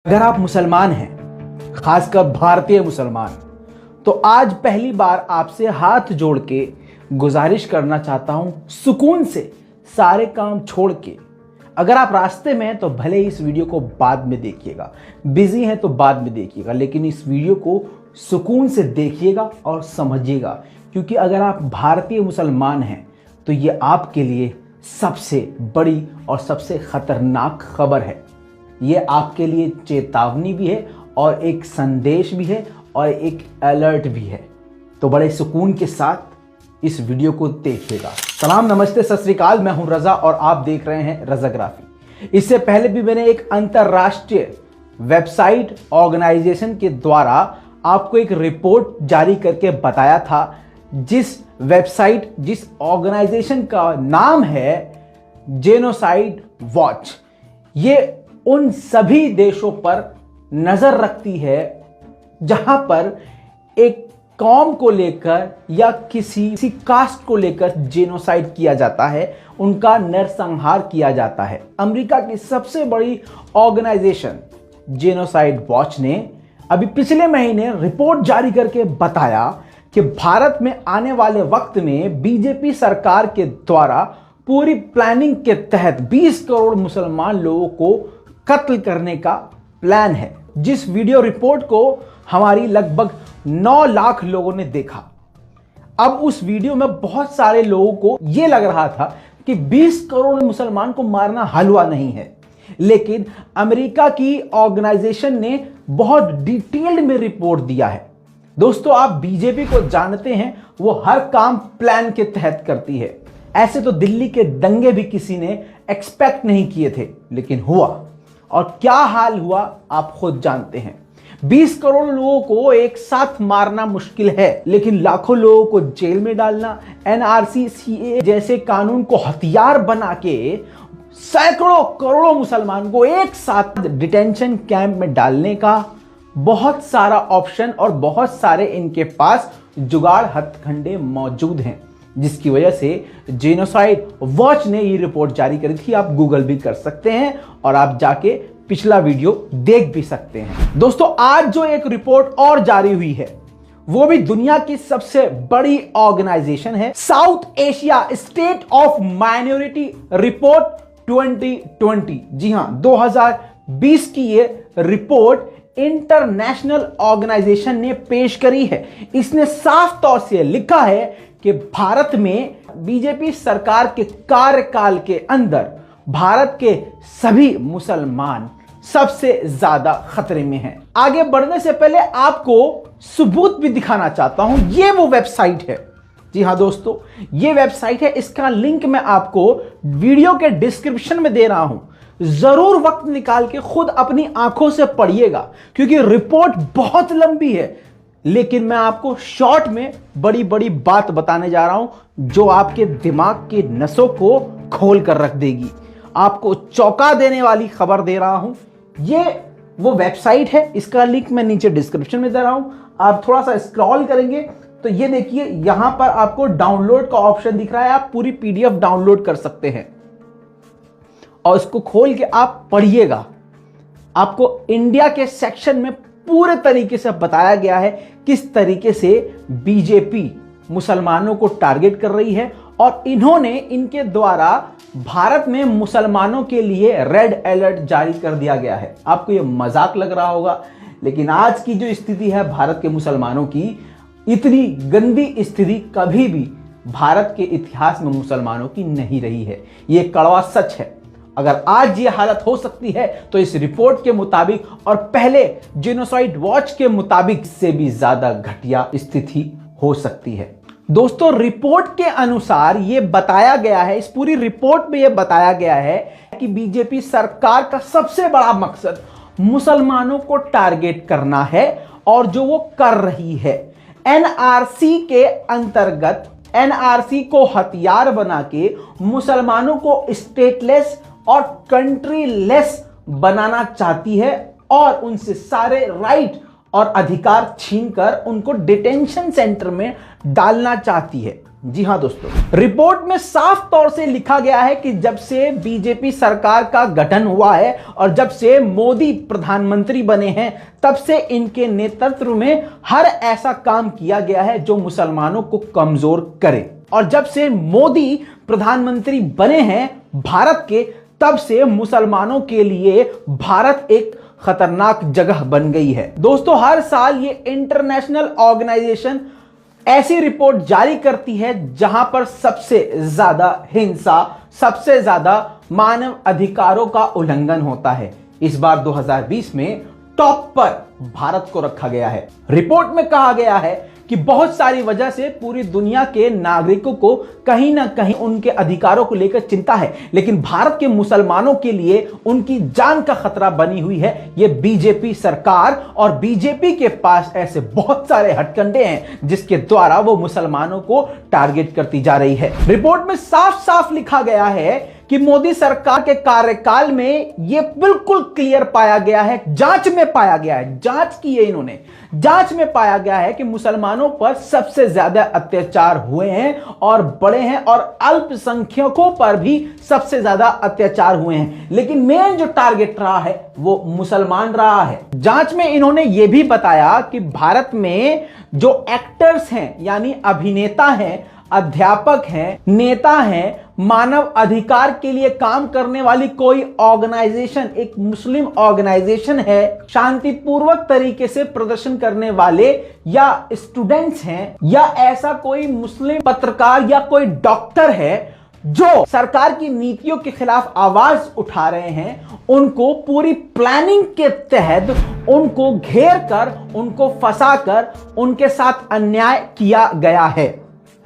अगर आप मुसलमान हैं, खासकर भारतीय मुसलमान, तो आज पहली बार आपसे हाथ जोड़ के गुजारिश करना चाहता हूं, सुकून से सारे काम छोड़ के अगर आप रास्ते में हैं तो भले ही इस वीडियो को बाद में देखिएगा, बिजी हैं तो बाद में देखिएगा, लेकिन इस वीडियो को सुकून से देखिएगा और समझिएगा, क्योंकि अगर आप भारतीय मुसलमान हैं तो ये आपके लिए सबसे बड़ी और सबसे खतरनाक खबर है। ये आपके लिए चेतावनी भी है और एक संदेश भी है और एक अलर्ट भी है। तो बड़े सुकून के साथ इस वीडियो को देखिएगा। सलाम, नमस्ते, सत श्री अकाल। मैं हूं रजा और आप देख रहे हैं रजाग्राफी। इससे पहले भी मैंने एक अंतरराष्ट्रीय वेबसाइट ऑर्गेनाइजेशन के द्वारा आपको एक रिपोर्ट जारी करके बताया था, जिस ऑर्गेनाइजेशन का नाम है जेनोसाइड वॉच। ये उन सभी देशों पर नजर रखती है जहां पर एक कौम को लेकर या किसी कास्ट को लेकर जेनोसाइड किया जाता है, उनका नरसंहार किया जाता है। अमेरिका की सबसे बड़ी ऑर्गेनाइजेशन जेनोसाइड वॉच ने अभी पिछले महीने रिपोर्ट जारी करके बताया कि भारत में आने वाले वक्त में बीजेपी सरकार के द्वारा पूरी प्लानिंग के तहत 20 करोड़ मुसलमान लोगों को कत्ल करने का प्लान है। जिस वीडियो रिपोर्ट को हमारी लगभग 9 लाख लोगों ने देखा। अब उस वीडियो में बहुत सारे लोगों को यह लग रहा था कि 20 करोड़ मुसलमान को मारना हलवा नहीं है, लेकिन अमेरिका की ऑर्गेनाइजेशन ने बहुत डिटेल्ड में रिपोर्ट दिया है। दोस्तों, आप बीजेपी को जानते हैं, वो हर काम प्लान के तहत करती है। ऐसे तो दिल्ली के दंगे भी किसी ने एक्सपेक्ट नहीं किए थे, लेकिन हुआ, और क्या हाल हुआ आप खुद जानते हैं। 20 करोड़ लोगों को एक साथ मारना मुश्किल है, लेकिन लाखों लोगों को जेल में डालना, एनआरसी, सीए जैसे कानून को हथियार बना के सैकड़ों करोड़ों मुसलमान को एक साथ डिटेंशन कैंप में डालने का बहुत सारा ऑप्शन और बहुत सारे इनके पास जुगाड़ हथकंडे मौजूद हैं, जिसकी वजह से जेनोसाइड वॉच ने ये रिपोर्ट जारी करी थी। आप गूगल भी कर सकते हैं और आप जाके पिछला वीडियो देख भी सकते हैं। दोस्तों, आज जो एक रिपोर्ट और जारी हुई है, वो भी दुनिया की सबसे बड़ी ऑर्गेनाइजेशन है, south Asia state of minority report 2020। जी हां, 2020 की ये रिपोर्ट इंटरनेशनल ऑर्गेनाइजेशन ने पेश करी है। इसने साफ तौर से लिखा है कि भारत में बीजेपी सरकार के कार्यकाल के अंदर भारत के सभी मुसलमान सबसे ज्यादा खतरे में हैं। आगे बढ़ने से पहले आपको सबूत भी दिखाना चाहता हूं। ये वो वेबसाइट है। जी हां दोस्तों, ये वेबसाइट है। इसका लिंक मैं आपको वीडियो के डिस्क्रिप्शन में दे रहा हूं। जरूर वक्त निकाल के खुद अपनी आंखों से पढ़िएगा, क्योंकि रिपोर्ट बहुत लंबी है, लेकिन मैं आपको शॉर्ट में बड़ी बड़ी बात बताने जा रहा हूं, जो आपके दिमाग के नसों को खोल कर रख देगी। आपको चौंका देने वाली खबर दे रहा हूं। ये वो वेबसाइट है, इसका लिंक मैं नीचे डिस्क्रिप्शन में दे रहा हूं। आप थोड़ा सा स्क्रॉल करेंगे तो ये देखिए, यहां पर आपको डाउनलोड का ऑप्शन दिख रहा है। आप पूरी पीडीएफ डाउनलोड कर सकते हैं और इसको खोल के आप पढ़िएगा। आपको इंडिया के सेक्शन में पूरे तरीके से बताया गया है किस तरीके से बीजेपी मुसलमानों को टारगेट कर रही है, और इन्होंने इनके द्वारा भारत में मुसलमानों के लिए रेड अलर्ट जारी कर दिया गया है। आपको यह मजाक लग रहा होगा, लेकिन आज की जो स्थिति है भारत के मुसलमानों की, इतनी गंदी स्थिति कभी भी भारत के इतिहास में मुसलमानों की नहीं रही है। यह कड़वा सच है। अगर आज ये हालत हो सकती है तो इस रिपोर्ट के मुताबिक और पहले जेनोसाइड वॉच के मुताबिक से भी ज्यादा घटिया स्थिति हो सकती है। दोस्तों, रिपोर्ट के अनुसार ये बताया गया है, इस पूरी रिपोर्ट में ये बताया गया है कि बीजेपी सरकार का सबसे बड़ा मकसद मुसलमानों को टारगेट करना है, और जो वो कर रही है एनआरसी के अंतर्गत, एनआरसी को हथियार बना के मुसलमानों को स्टेटलेस और कंट्री लेस बनाना चाहती है, और उनसे सारे राइट और अधिकार छीनकर उनको डिटेंशन सेंटर में डालना चाहती है। जी हां दोस्तों, रिपोर्ट में साफ तौर से लिखा गया है कि जब से बीजेपी सरकार का गठन हुआ है और जब से मोदी प्रधानमंत्री बने हैं, तब से इनके नेतृत्व में हर ऐसा काम किया गया है जो मुसलमानों को कमजोर करे। और जब से मोदी प्रधानमंत्री बने हैं भारत के, तब से मुसलमानों के लिए भारत एक खतरनाक जगह बन गई है। दोस्तों, हर साल ये इंटरनेशनल ऑर्गेनाइजेशन ऐसी रिपोर्ट जारी करती है जहां पर सबसे ज्यादा हिंसा, सबसे ज्यादा मानव अधिकारों का उल्लंघन होता है। इस बार 2020 में टॉप पर भारत को रखा गया है। रिपोर्ट में कहा गया है कि बहुत सारी वजह से पूरी दुनिया के नागरिकों को कहीं ना कहीं उनके अधिकारों को लेकर चिंता है, लेकिन भारत के मुसलमानों के लिए उनकी जान का खतरा बनी हुई है ये बीजेपी सरकार। और बीजेपी के पास ऐसे बहुत सारे हथकंडे हैं जिसके द्वारा वो मुसलमानों को टारगेट करती जा रही है। रिपोर्ट में साफ साफ लिखा गया है कि मोदी सरकार के कार्यकाल में यह बिल्कुल क्लियर पाया गया है, जांच में पाया गया है, जांच की है इन्होंने, जांच में पाया गया है कि मुसलमानों पर सबसे ज्यादा अत्याचार हुए हैं और बड़े हैं, और अल्पसंख्यकों पर भी सबसे ज्यादा अत्याचार हुए हैं, लेकिन मेन जो टारगेट रहा है वो मुसलमान रहा है। जांच में इन्होंने यह भी बताया कि भारत में जो एक्टर्स हैं, यानी अभिनेता हैं, अध्यापक हैं, नेता हैं, मानव अधिकार के लिए काम करने वाली कोई ऑर्गेनाइजेशन, एक मुस्लिम ऑर्गेनाइजेशन है, शांतिपूर्वक तरीके से प्रदर्शन करने वाले या स्टूडेंट्स हैं, या ऐसा कोई मुस्लिम पत्रकार या कोई डॉक्टर है जो सरकार की नीतियों के खिलाफ आवाज उठा रहे हैं, उनको पूरी प्लानिंग के तहत उनको घेर कर, उनको फंसाकर उनके साथ अन्याय किया गया है।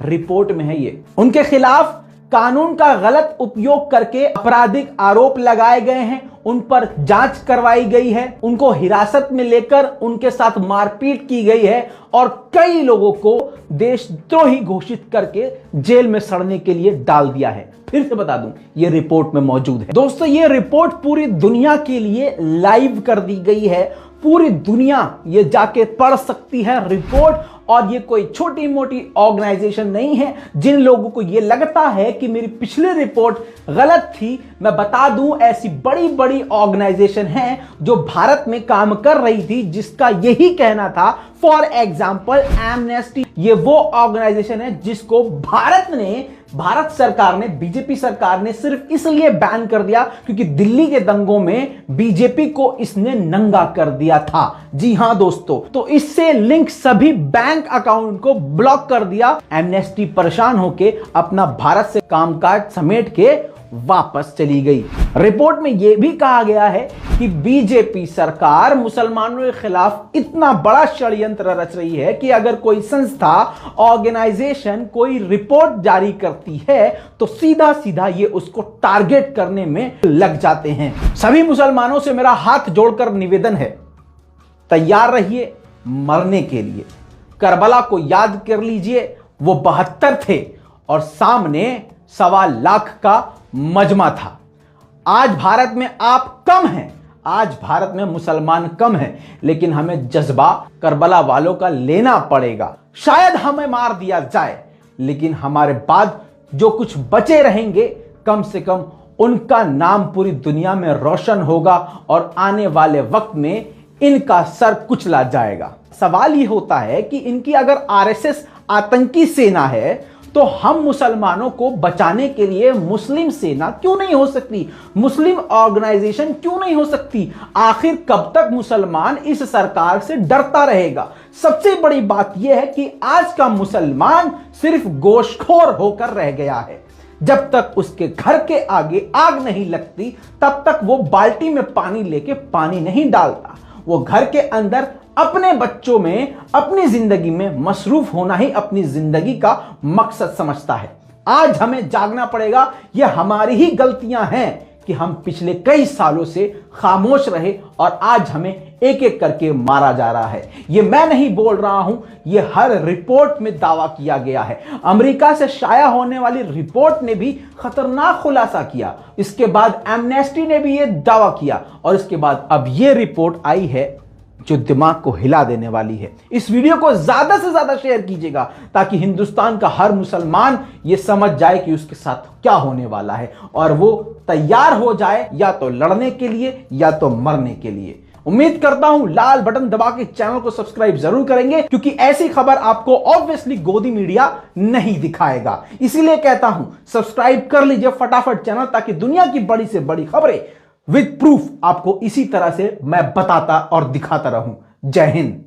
रिपोर्ट में है ये। उनके खिलाफ कानून का गलत उपयोग करके आपराधिक आरोप लगाए गए हैं, उन पर जांच करवाई गई है, उनको हिरासत में लेकर उनके साथ मारपीट की गई है और कई लोगों को देशद्रोही घोषित करके जेल में सड़ने के लिए डाल दिया है। फिर से बता दूं, ये रिपोर्ट में मौजूद है। दोस्तों, ये रिपोर्ट पूरी दुनिया के लिए लाइव कर दी गई है, पूरी दुनिया ये जाके पढ़ सकती है रिपोर्ट। और ये कोई छोटी मोटी ऑर्गेनाइजेशन नहीं है। जिन लोगों को ये लगता है कि मेरी पिछली रिपोर्ट गलत थी, मैं बता दूं ऐसी बड़ी बड़ी ऑर्गेनाइजेशन हैं जो भारत में काम कर रही थी, जिसका यही कहना था। फॉर एग्जाम्पल एमनेस्टी, ये वो ऑर्गेनाइजेशन है जिसको भारत सरकार ने, बीजेपी सरकार ने सिर्फ इसलिए बैन कर दिया क्योंकि दिल्ली के दंगों में बीजेपी को इसने नंगा कर दिया था। जी हां दोस्तों, तो इससे लिंक सभी बैंक अकाउंट को ब्लॉक कर दिया। एमनेस्टी परेशान होके अपना भारत से कामकाज समेट के वापस चली गई। रिपोर्ट में यह भी कहा गया है कि बीजेपी सरकार मुसलमानों के खिलाफ इतना बड़ा षड्यंत्र रच रही है कि अगर कोई संस्था, ऑर्गेनाइजेशन कोई रिपोर्ट जारी करती है तो सीधा सीधा ये उसको टारगेट करने में लग जाते हैं। सभी मुसलमानों से मेरा हाथ जोड़कर निवेदन है, तैयार रहिए मरने के लिए। करबला को याद कर लीजिए, वो 72 थे और सामने 1.25 लाख का मजमा था। आज भारत में आप कम हैं, आज भारत में मुसलमान कम हैं, लेकिन हमें जज्बा करबला वालों का लेना पड़ेगा। शायद हमें मार दिया जाए, लेकिन हमारे बाद जो कुछ बचे रहेंगे, कम से कम उनका नाम पूरी दुनिया में रोशन होगा और आने वाले वक्त में इनका सर कुचला जाएगा। सवाल यह होता है कि इनकी अगर आरएसएस आतंकी सेना है तो हम मुसलमानों को बचाने के लिए मुस्लिम सेना क्यों नहीं हो सकती, मुस्लिम ऑर्गेनाइजेशन क्यों नहीं हो सकती? आखिर कब तक मुसलमान इस सरकार से डरता रहेगा? सबसे बड़ी बात यह है कि आज का मुसलमान सिर्फ गोश्तखोर होकर रह गया है। जब तक उसके घर के आगे आग नहीं लगती, तब तक वो बाल्टी में पानी लेके पानी नहीं डालता। वो घर के अंदर अपने बच्चों में, अपनी जिंदगी में मसरूफ होना ही अपनी जिंदगी का मकसद समझता है। आज हमें जागना पड़ेगा। यह हमारी ही गलतियां हैं कि हम पिछले कई सालों से खामोश रहे और आज हमें एक एक करके मारा जा रहा है। यह मैं नहीं बोल रहा हूं, यह हर रिपोर्ट में दावा किया गया है। अमेरिका से शाया होने वाली रिपोर्ट ने भी खतरनाक खुलासा किया। इसके बाद एमनेस्टी ने भी यह दावा किया और इसके बाद अब यह रिपोर्ट आई है जो दिमाग को हिला देने वाली है। इस वीडियो को ज्यादा से ज्यादा शेयर कीजिएगा ताकि हिंदुस्तान का हर मुसलमान यह समझ जाए कि उसके साथ क्या होने वाला है और वो तैयार हो जाए या तो लड़ने के लिए या तो मरने के लिए। उम्मीद करता हूं लाल बटन दबा के चैनल को सब्सक्राइब जरूर करेंगे, क्योंकि ऐसी खबर आपको ऑब्वियसली गोदी मीडिया नहीं दिखाएगा। इसीलिए कहता हूं सब्सक्राइब कर लीजिए फटाफट चैनल, ताकि दुनिया की बड़ी से बड़ी खबरें विद प्रूफ आपको इसी तरह से मैं बताता और दिखाता रहूं। जय हिंद।